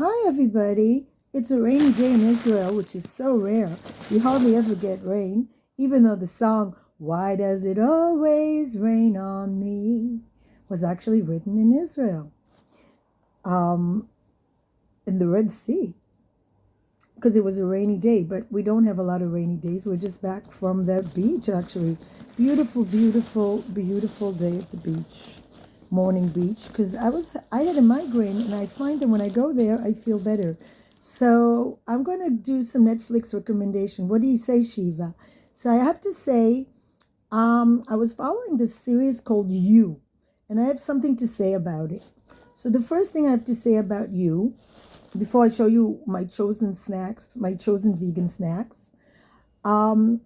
Hi, everybody. It's a rainy day in Israel, which is so rare. We hardly ever get rain, even though the song, Why Does It Always Rain on Me, was actually written in Israel, um, in the Red Sea, because it was a rainy day. But we don't have a lot of rainy days. We're just back from the beach, actually. Beautiful, beautiful, beautiful day at the beach. Morning beach, because I had a migraine, and I find that when I go there I feel better. So I'm going to do some Netflix recommendation. What do you say, Shiva? So I have to say, I was following this series called You, and I have something to say about it. So the first thing I have to say about You, before I show you my chosen snacks, my chosen vegan snacks, um,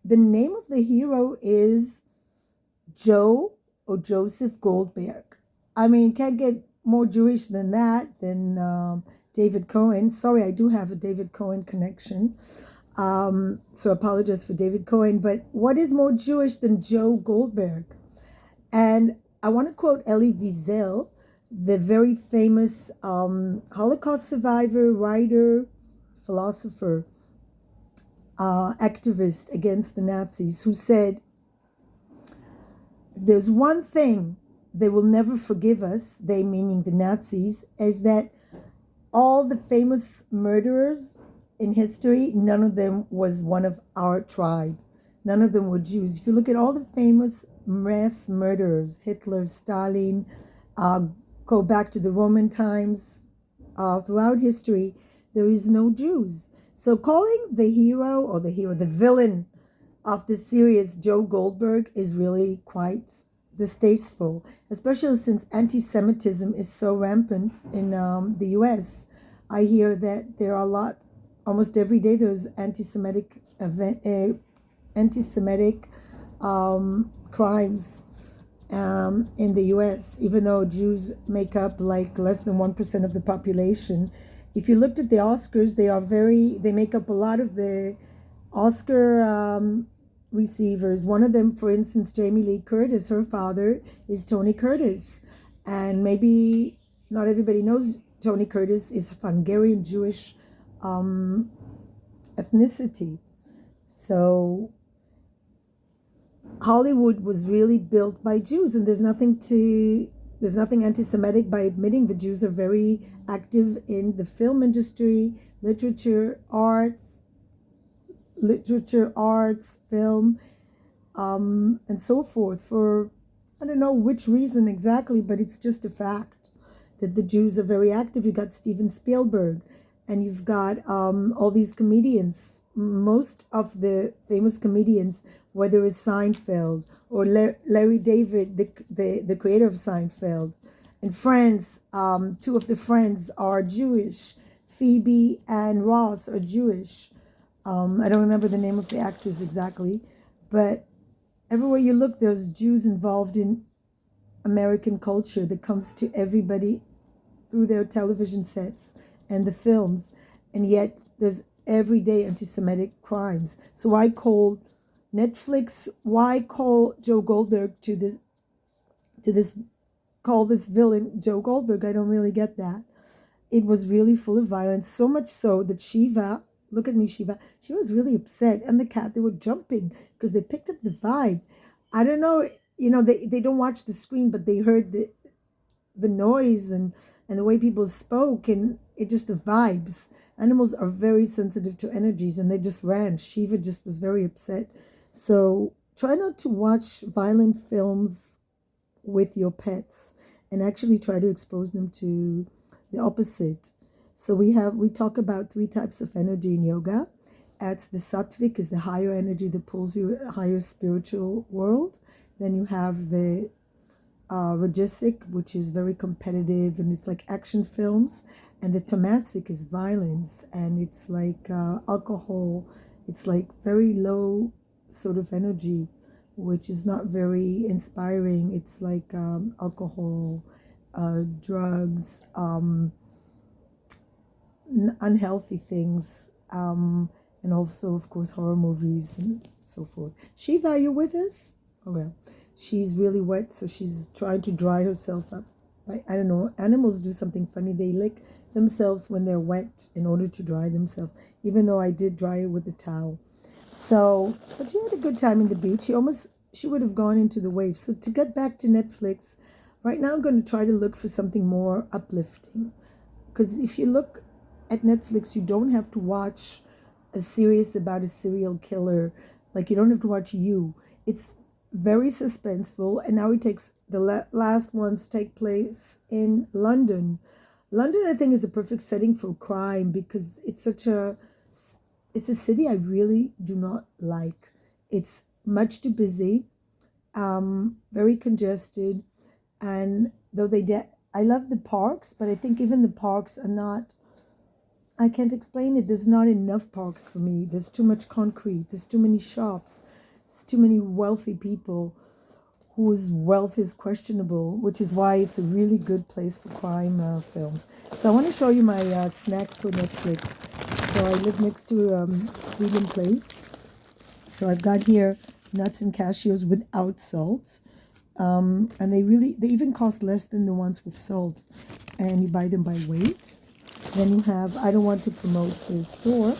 the name of the hero is Joe or Joseph Goldberg. I mean, can't get more Jewish than that, than David Cohen. Sorry, I do have a David Cohen connection. So I apologize for David Cohen. But what is more Jewish than Joe Goldberg? And I want to quote Elie Wiesel, the very famous Holocaust survivor, writer, philosopher, activist against the Nazis, who said, if there's one thing they will never forgive us, they meaning the Nazis, is that all the famous murderers in history, none of them was one of our tribe. None of them were Jews. If you look at all the famous mass murderers, Hitler, Stalin, go back to the Roman times, throughout history, there is no Jews. So calling the hero, the villain of the series Joe Goldberg is really quite distasteful, especially since anti-Semitism is so rampant in the U.S. I hear that there are a lot, almost every day, there's anti-Semitic crimes in the U.S. Even though Jews make up like less than 1% of the population. If you looked at the Oscars, they make up a lot of the Oscar receivers. One of them, for instance, Jamie Lee Curtis, her father is Tony Curtis. And maybe not everybody knows Tony Curtis is of Hungarian Jewish ethnicity. So Hollywood was really built by Jews, and there's nothing anti-Semitic by admitting the Jews are very active in the film industry, literature, arts, film, and so forth. For I don't know which reason exactly, but it's just a fact that the Jews are very active. You got Steven Spielberg, and you've got all these comedians. Most of the famous comedians, whether it's Seinfeld or Larry David, the creator of Seinfeld, and Friends, two of the Friends are Jewish. Phoebe and Ross are Jewish. I don't remember the name of the actors exactly, but everywhere you look, there's Jews involved in American culture that comes to everybody through their television sets and the films, and yet there's everyday anti-Semitic crimes. So why call Joe Goldberg to this, call this villain Joe Goldberg? I don't really get that. It was really full of violence, so much so that Shiva, look at me, Shiva, she was really upset. And the cat, they were jumping because they picked up the vibe. I don't know, they don't watch the screen, but they heard the noise and the way people spoke, and it just the vibes. Animals are very sensitive to energies, and they just ran. Shiva just was very upset. So try not to watch violent films with your pets, and actually try to expose them to the opposite. So we talk about three types of energy in yoga. That's the sattvic, is the higher energy that pulls you a higher spiritual world. Then you have the rajasic, which is very competitive, and it's like action films. And the tamasic is violence, and it's like alcohol. It's like very low sort of energy, which is not very inspiring. It's like alcohol, drugs, unhealthy things, and also, of course, horror movies and so forth. Shiva, are you with us? Oh, well, she's really wet, so she's trying to dry herself up. I don't know. Animals do something funny. They lick themselves when they're wet in order to dry themselves, even though I did dry it with a towel. So, but she had a good time in the beach. She would have gone into the waves. So to get back to Netflix, right now I'm going to try to look for something more uplifting. Because if you look at Netflix, you don't have to watch a series about a serial killer. Like you don't have to watch You. It's very suspenseful. And now it takes the last ones take place in London. London, I think, is a perfect setting for crime because it's a city I really do not like. It's much too busy, very congested, and I love the parks, but I think even the parks are not. I can't explain it. There's not enough parks for me. There's too much concrete. There's too many shops. There's too many wealthy people whose wealth is questionable, which is why it's a really good place for crime films. So I want to show you my snacks for Netflix. So I live next to a vegan place. So I've got here nuts and cashews without salt. And they even cost less than the ones with salt. And you buy them by weight. Then you have, I don't want to promote this store,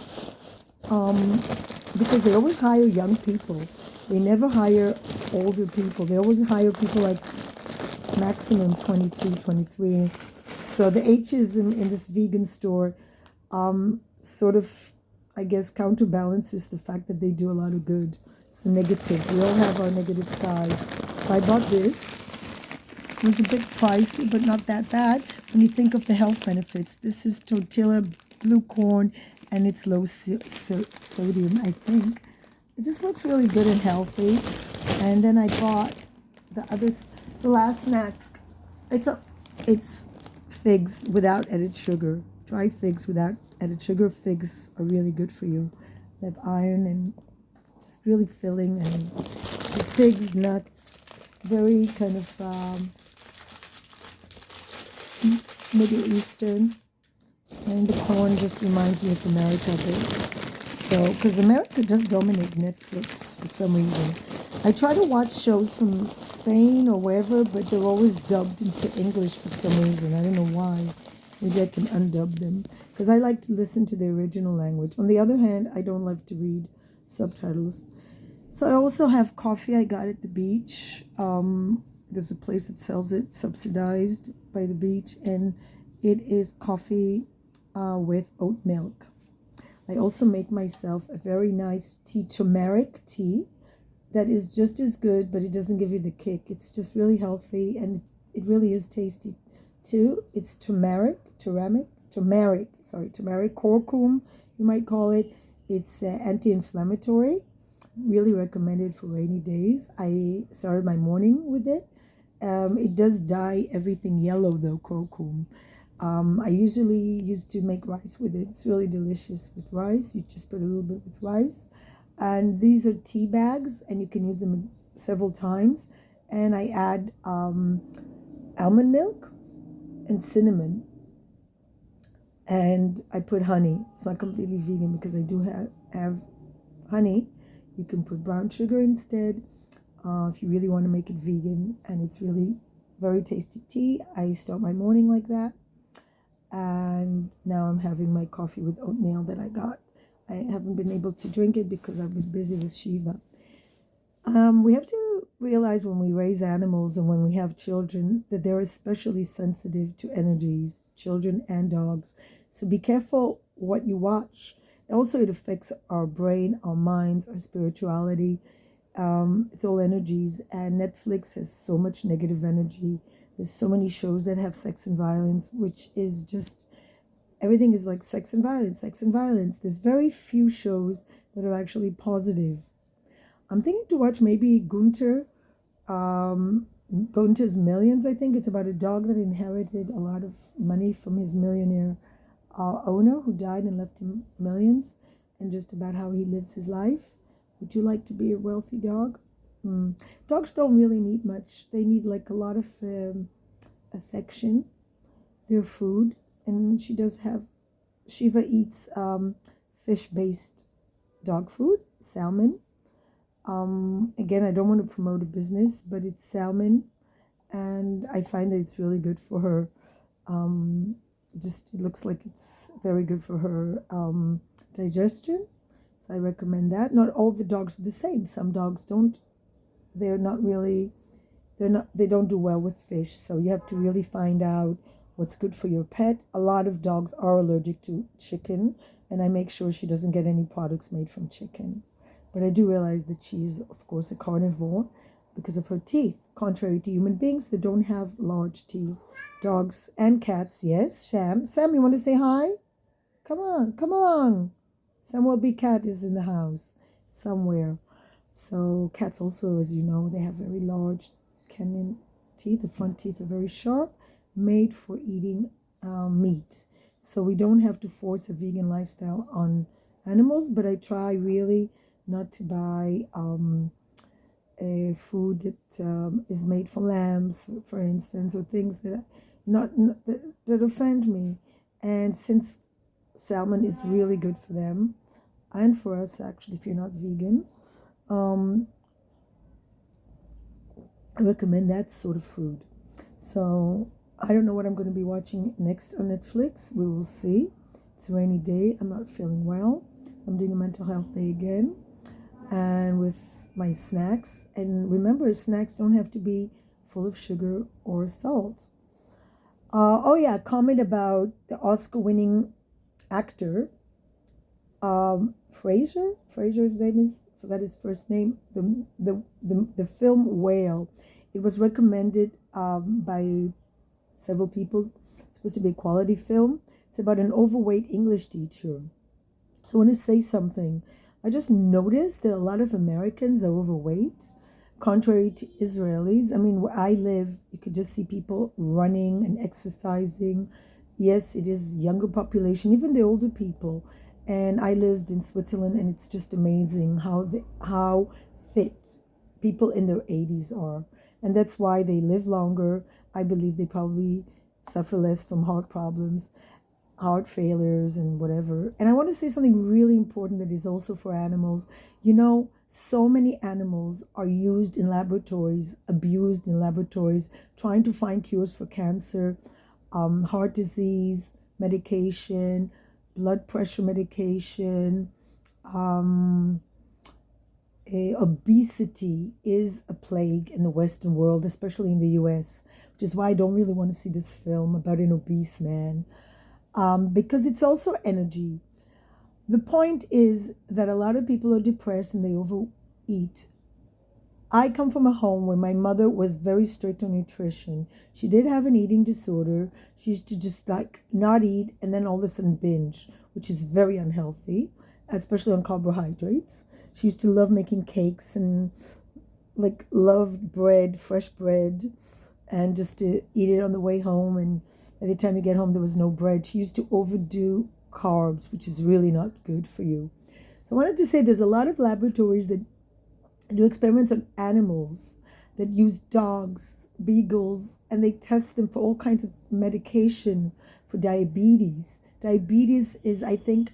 because they always hire young people. They never hire older people. They always hire people like maximum 22, 23. So the ageism in this vegan store sort of, I guess, counterbalances the fact that they do a lot of good. It's the negative. We all have our negative side. So I bought this. It was a bit pricey, but not that bad when you think of the health benefits. This is tortilla, blue corn, and it's low sodium, I think. It just looks really good and healthy. And then I bought the last snack. It's figs without added sugar. Dry figs without added sugar. Figs are really good for you. They have iron and just really filling. And so figs, nuts, very kind of Middle Eastern. And the corn just reminds me of America a bit. So, because America does dominate Netflix for some reason. I try to watch shows from Spain or wherever, but they're always dubbed into English for some reason. I don't know why. Maybe I can undub them. Because I like to listen to the original language. On the other hand, I don't love to read subtitles. So I also have coffee I got at the beach. There's a place that sells it, subsidized by the beach. And it is coffee with oat milk. I also make myself a very nice turmeric tea that is just as good, but it doesn't give you the kick. It's just really healthy, and it really is tasty too. It's turmeric, curcum, you might call it. It's anti-inflammatory, really recommended for rainy days. I started my morning with it. It does dye everything yellow though, curcum. I usually used to make rice with it. It's really delicious with rice. You just put a little bit with rice. And these are tea bags, and you can use them several times. And I add almond milk and cinnamon. And I put honey. It's not completely vegan because I do have honey. You can put brown sugar instead if you really want to make it vegan. And it's really very tasty tea. I start my morning like that. And now I'm having my coffee with oatmeal that I got. I haven't been able to drink it because I've been busy with Shiva. We have to realize when we raise animals and when we have children that they're especially sensitive to energies, children and dogs. So be careful what you watch. Also, it affects our brain, our minds, our spirituality. It's all energies, and Netflix has so much negative energy. There's so many shows that have sex and violence, which is just, everything is like sex and violence, sex and violence. There's very few shows that are actually positive. I'm thinking to watch maybe Gunther's Millions, I think. It's about a dog that inherited a lot of money from his millionaire owner who died and left him millions, and just about how he lives his life. Would you like to be a wealthy dog? Dogs don't really need much. They need like a lot of affection, their food, and Shiva eats fish-based dog food, salmon. Again, I don't want to promote a business, but it's salmon, and I find that it's really good for her. it looks like it's very good for her digestion. So I recommend that. Not all the dogs are the same. Some dogs don't. They're not really. They're not. They don't do well with fish. So you have to really find out what's good for your pet. A lot of dogs are allergic to chicken, and I make sure she doesn't get any products made from chicken. But I do realize that she is, of course, a carnivore because of her teeth, contrary to human beings that don't have large teeth. Dogs and cats, yes. Sam, you want to say hi? Come on, come along. Samuel B. Cat is in the house somewhere. So cats also, as you know, they have very large canine teeth. The front teeth are very sharp, made for eating meat. So we don't have to force a vegan lifestyle on animals, but I try really not to buy a food that is made from lambs, for instance, or things that that offend me. And since salmon is really good for them, and for us actually, if you're not vegan, I recommend that sort of food. So I don't know what I'm going to be watching next on Netflix. We will see. It's a rainy day. I'm not feeling well. I'm doing a mental health day again, and with my snacks. And remember, snacks don't have to be full of sugar or salt. Oh yeah, comment about the Oscar-winning actor, Fraser. Fraser's name is, I forgot his first name. The film Whale. It was recommended by several people. It's supposed to be a quality film. It's about an overweight English teacher. So I want to say something. I just noticed that a lot of Americans are overweight, contrary to Israelis. I mean, where I live, you could just see people running and exercising. Yes, it is younger population, even the older people. And I lived in Switzerland, and it's just amazing how fit people in their 80s are. And that's why they live longer. I believe they probably suffer less from heart problems, heart failures, and whatever. And I want to say something really important that is also for animals. You know, so many animals are used in laboratories, abused in laboratories, trying to find cures for cancer, heart disease, medication, blood pressure medication. Obesity is a plague in the Western world, especially in the US, which is why I don't really want to see this film about an obese man, because it's also energy. The point is that a lot of people are depressed and they overeat. I come from a home where my mother was very strict on nutrition. She did have an eating disorder. She used to just like not eat and then all of a sudden binge, which is very unhealthy, especially on carbohydrates. She used to love making cakes and like loved bread, fresh bread, and just to eat it on the way home. And by the time you get home, there was no bread. She used to overdo carbs, which is really not good for you. So I wanted to say there's a lot of laboratories that do experiments on animals, that use dogs, beagles, and they test them for all kinds of medication for diabetes. Diabetes is, I think,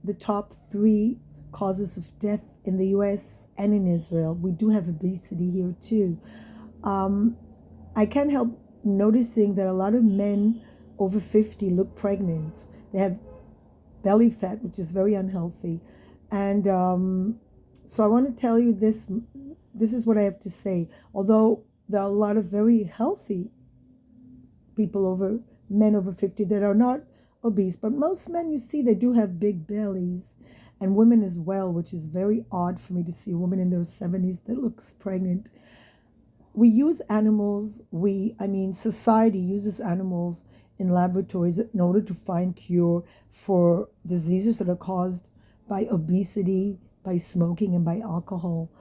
the top 3 causes of death in the US and in Israel. We do have obesity here too. I can't help noticing that a lot of men over 50 look pregnant. They have belly fat, which is very unhealthy. And so I want to tell you this. This is what I have to say. Although there are a lot of very healthy men over 50 that are not obese, but most men you see, they do have big bellies, and women as well, which is very odd for me to see a woman in their 70s that looks pregnant. We use animals, society uses animals in laboratories in order to find cure for diseases that are caused by obesity, by smoking, and by alcohol.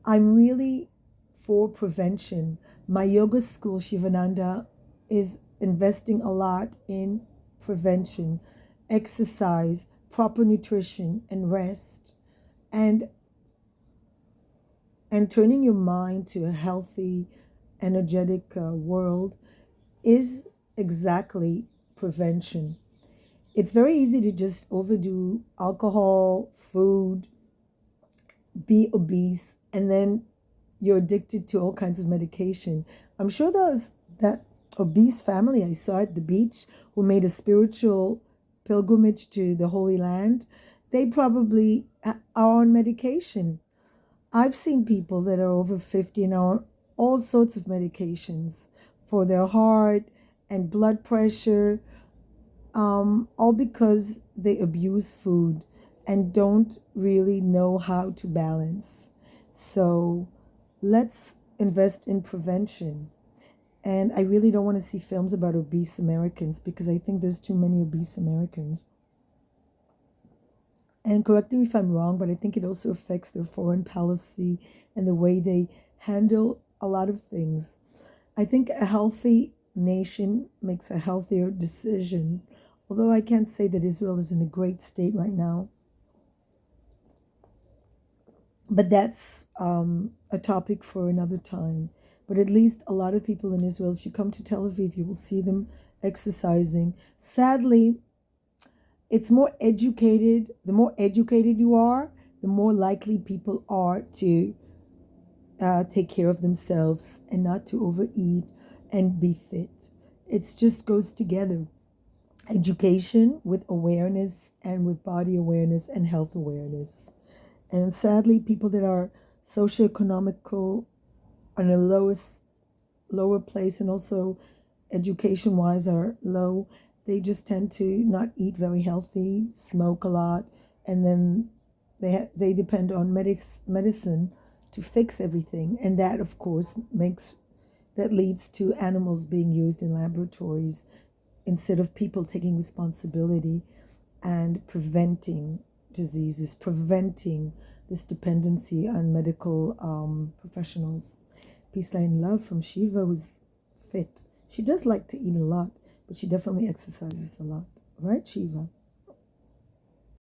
I'm really for prevention. My yoga school, Shivananda, is investing a lot in prevention, exercise, proper nutrition, and rest, and turning your mind to a healthy, energetic world is exactly prevention. It's very easy to just overdo alcohol, food, be obese, and then you're addicted to all kinds of medication. I'm sure that obese family I saw at the beach who made a spiritual pilgrimage to the Holy Land, they probably are on medication. I've seen people that are over 50 and are on all sorts of medications for their heart and blood pressure, all because they abuse food and don't really know how to balance. So let's invest in prevention. And I really don't want to see films about obese Americans because I think there's too many obese Americans. And correct me if I'm wrong, but I think it also affects their foreign policy and the way they handle a lot of things. I think a healthy nation makes a healthier decision, although I can't say that Israel is in a great state right now. But that's a topic for another time. But at least a lot of people in Israel, if you come to Tel Aviv, you will see them exercising. Sadly, it's more educated. The more educated you are, the more likely people are to take care of themselves and not to overeat and be fit. It just goes together. Education with awareness and with body awareness and health awareness. And sadly, people that are socioeconomical on a lower place and also education wise are low, they just tend to not eat very healthy, smoke a lot, and then they depend on medicine to fix everything, and that of course leads to animals being used in laboratories instead of people taking responsibility and preventing diseases, preventing this dependency on medical professionals. Peace, light, and love from Shiva, who's fit. She does like to eat a lot, but she definitely exercises a lot. Right, Shiva?